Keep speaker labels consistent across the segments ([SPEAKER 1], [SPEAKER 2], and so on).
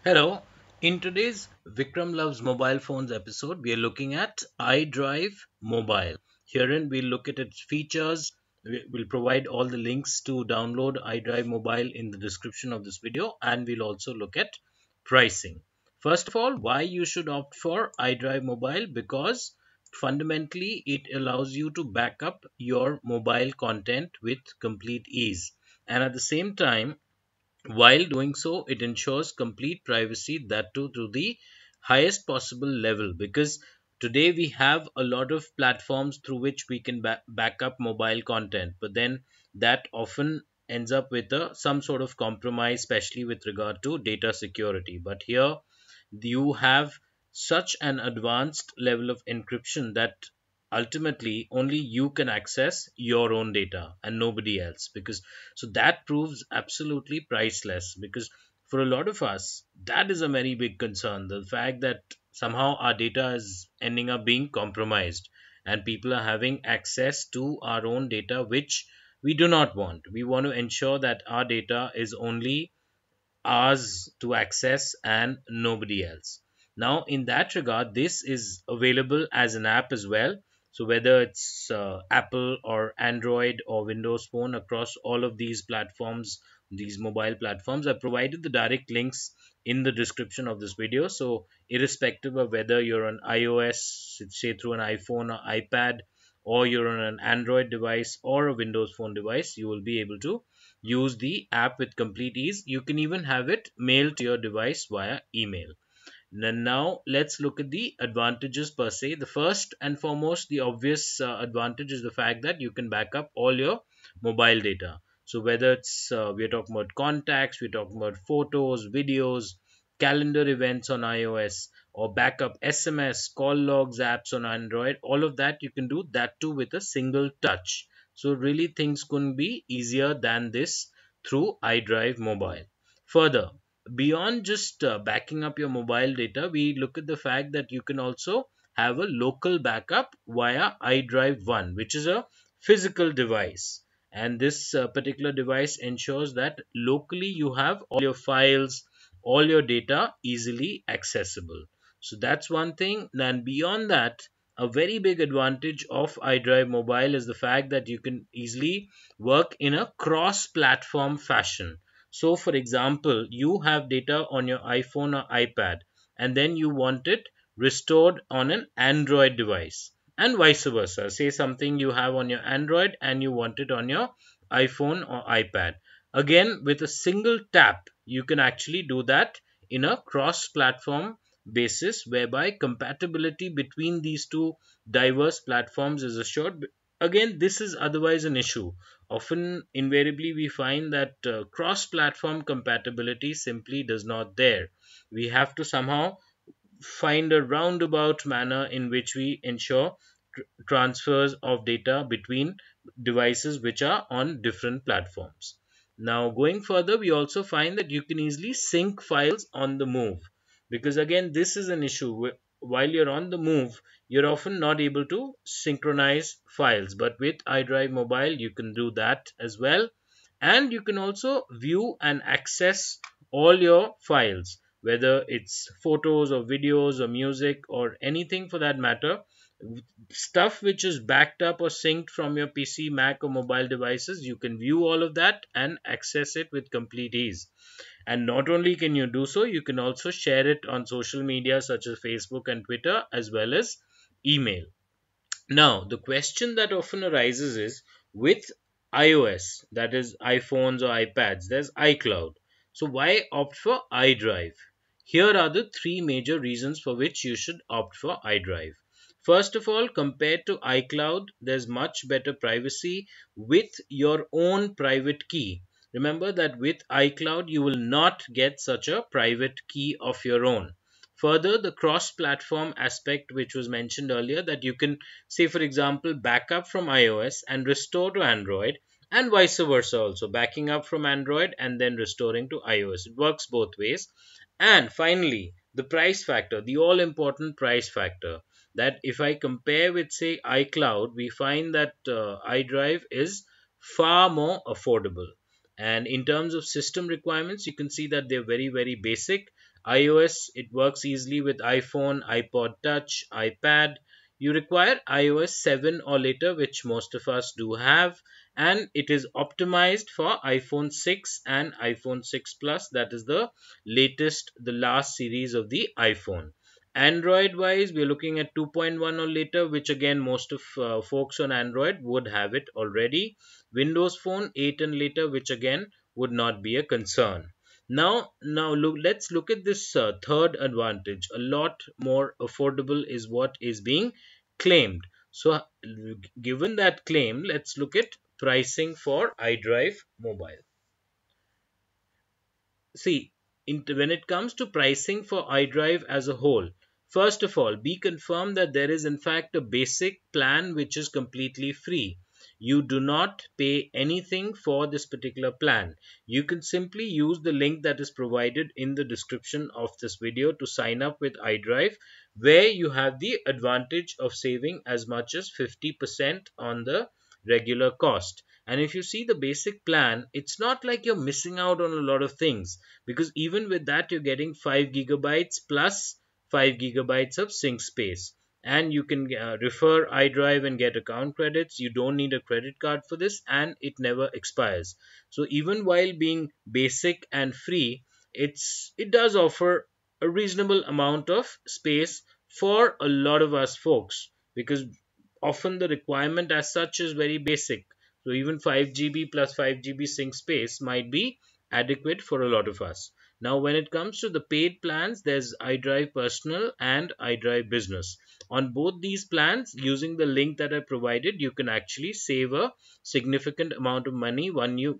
[SPEAKER 1] Hello. In today's Vikram Loves Mobile Phones episode, we are looking at iDrive Mobile. Herein, we'll look at its features. We'll provide all the links to download iDrive Mobile in the description of this video, and we'll also look at pricing. First of all, why you should opt for iDrive Mobile? Because fundamentally, it allows you to back up your mobile content with complete ease. And at the same time, while doing so, it ensures complete privacy, that too to the highest possible level. Because today we have a lot of platforms through which we can back up mobile content, but then that often ends up with some sort of compromise, especially with regard to data security. But here you have such an advanced level of encryption that ultimately only you can access your own data and nobody else, because so that proves absolutely priceless. Because for a lot of us, that is a very big concern, the fact that somehow our data is ending up being compromised and people are having access to our own data, which we do not want. We want to ensure that our data is only ours to access and nobody else. Now, in that regard, this is available as an app as well. So, whether it's Apple or Android or Windows Phone, across all of these platforms, these mobile platforms, I provided the direct links in the description of this video. So, irrespective of whether you're on iOS, say through an iPhone or iPad, or you're on an Android device or a Windows Phone device, you will be able to use the app with complete ease. You can even have it mailed to your device via email. Now, let's look at the advantages per se. The first and foremost, the obvious advantage is the fact that you can back up all your mobile data. So whether it's we're talking about contacts, we're talking about photos, videos, calendar events on iOS, or backup SMS, call logs, apps on Android, all of that you can do that too with a single touch. So really things couldn't be easier than this through iDrive Mobile. Further, beyond just backing up your mobile data, we look at the fact that you can also have a local backup via iDrive One, which is a physical device. And this particular device ensures that locally you have all your files, all your data easily accessible. So that's one thing. And beyond that, a very big advantage of iDrive Mobile is the fact that you can easily work in a cross platform fashion. So, for example, you have data on your iPhone or iPad, and then you want it restored on an Android device, and vice versa. Say something you have on your Android and you want it on your iPhone or iPad. Again, with a single tap, you can actually do that in a cross platform basis, whereby compatibility between these two diverse platforms is assured. Again, this is otherwise an issue. Often, invariably, we find that cross-platform compatibility simply does not there. We have to somehow find a roundabout manner in which we ensure transfers of data between devices which are on different platforms. Now, going further, we also find that you can easily sync files on the move, because again, this is an issue. While you're on the move, you're often not able to synchronize files, but with iDrive Mobile, you can do that as well. And you can also view and access all your files, whether it's photos or videos or music or anything for that matter. Stuff which is backed up or synced from your PC, Mac, or mobile devices, you can view all of that and access it with complete ease. And not only can you do so, you can also share it on social media such as Facebook and Twitter, as well as email. Now, the question that often arises is, with iOS, that is iPhones or iPads, there's iCloud. So why opt for iDrive? Here are the three major reasons for which you should opt for iDrive. First of all, compared to iCloud, there's much better privacy with your own private key. Remember that with iCloud, you will not get such a private key of your own. Further, the cross-platform aspect, which was mentioned earlier, that you can, say for example, back up from iOS and restore to Android, and vice versa also, backing up from Android and then restoring to iOS. It works both ways. And finally, the price factor, the all important price factor, that if I compare with, say, iCloud, we find that iDrive is far more affordable. And in terms of system requirements, you can see that they're very, very basic. iOS, it works easily with iPhone, iPod Touch, iPad. You require iOS 7 or later, which most of us do have, and it is optimized for iPhone 6 and iPhone 6 Plus. That is the latest, the last series of the iPhone. Android wise, we're looking at 2.1 or later, which again, most of folks on Android would have it already. Windows Phone 8 and later, which again would not be a concern. Now look, let's look at this third advantage. A lot more affordable is what is being claimed. So, given that claim, let's look at pricing for iDrive Mobile. See, when it comes to pricing for iDrive as a whole, first of all, be confirmed that there is in fact a basic plan which is completely free. You do not pay anything for this particular plan. You can simply use the link that is provided in the description of this video to sign up with iDrive, where you have the advantage of saving as much as 50% on the regular cost. And if you see the basic plan, it's not like you're missing out on a lot of things, because even with that, you're getting 5 gigabytes plus 5 gigabytes of sync space. And you can refer iDrive and get account credits. You don't need a credit card for this, and it never expires. So even while being basic and free, it does offer a reasonable amount of space for a lot of us folks, because often the requirement as such is very basic. So even 5 GB plus 5 GB sync space might be adequate for a lot of us. Now, when it comes to the paid plans, there's iDrive Personal and iDrive Business. On both these plans, using the link that I provided, you can actually save a significant amount of money when you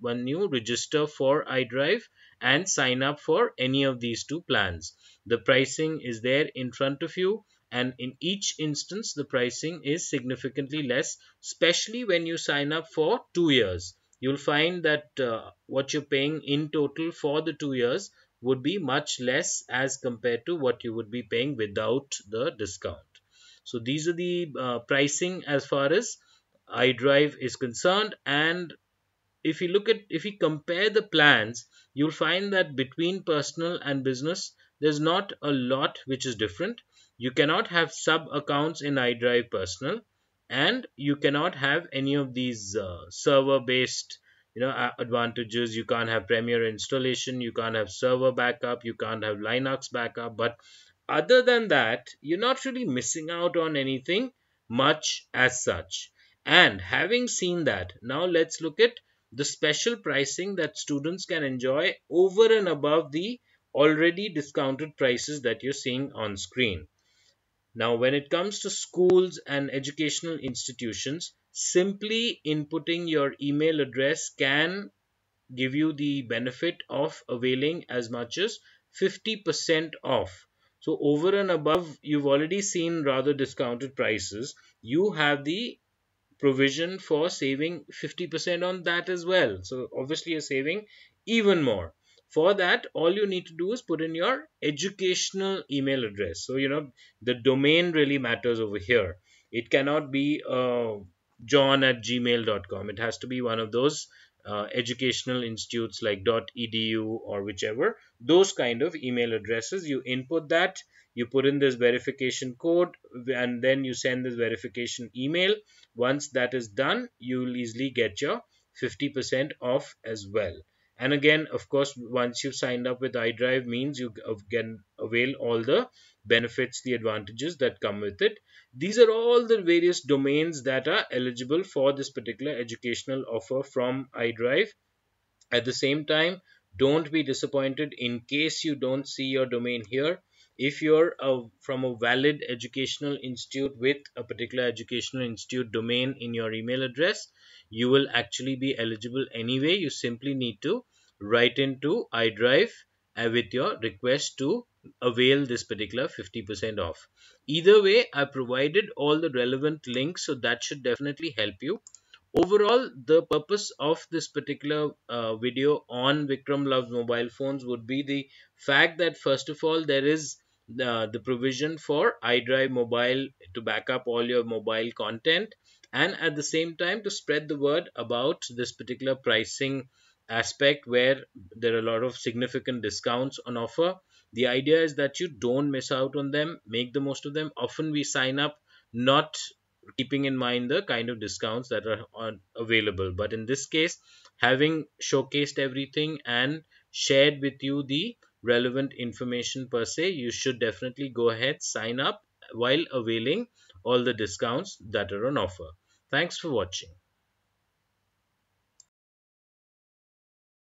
[SPEAKER 1] register for iDrive and sign up for any of these two plans. The pricing is there in front of you, and in each instance the pricing is significantly less, especially when you sign up for 2 years. You'll find that what you're paying in total for the 2 years would be much less as compared to what you would be paying without the discount. So these are the pricing as far as iDrive is concerned. And if we compare the plans, you'll find that between personal and business, there's not a lot which is different. You cannot have sub accounts in iDrive Personal, and you cannot have any of these server based advantages. You can't have Premiere installation, you can't have server backup, you can't have Linux backup. But other than that, you're not really missing out on anything much as such. And having seen that, now let's look at the special pricing that students can enjoy over and above the already discounted prices that you're seeing on screen. Now, when it comes to schools and educational institutions, simply inputting your email address can give you the benefit of availing as much as 50% off. So over and above, you've already seen rather discounted prices. You have the provision for saving 50% on that as well. So obviously you're saving even more. For that, all you need to do is put in your educational email address. So, the domain really matters over here. It cannot be john@gmail.com. It has to be one of those educational institutes like .edu or whichever. Those kind of email addresses. You input that, you put in this verification code, and then you send this verification email. Once that is done, you will easily get your 50% off as well. And again, of course, once you've signed up with iDrive, means you can avail all the benefits, the advantages that come with it. These are all the various domains that are eligible for this particular educational offer from iDrive. At the same time, don't be disappointed in case you don't see your domain here. If you're from a valid educational institute with a particular educational institute domain in your email address, you will actually be eligible anyway. You simply need to write into iDrive with your request to avail this particular 50% off. Either way, I provided all the relevant links, so that should definitely help you. Overall, the purpose of this particular video on Vikram Loves Mobile Phones would be the fact that, first of all, there is the provision for iDrive Mobile to back up all your mobile content, and at the same time to spread the word about this particular pricing aspect where there are a lot of significant discounts on offer. The idea is that you don't miss out on them, make the most of them. Often we sign up not keeping in mind the kind of discounts that are available, but in this case, having showcased everything and shared with you the relevant information per se, you should definitely go ahead, sign up while availing all the discounts that are on offer. Thanks for watching.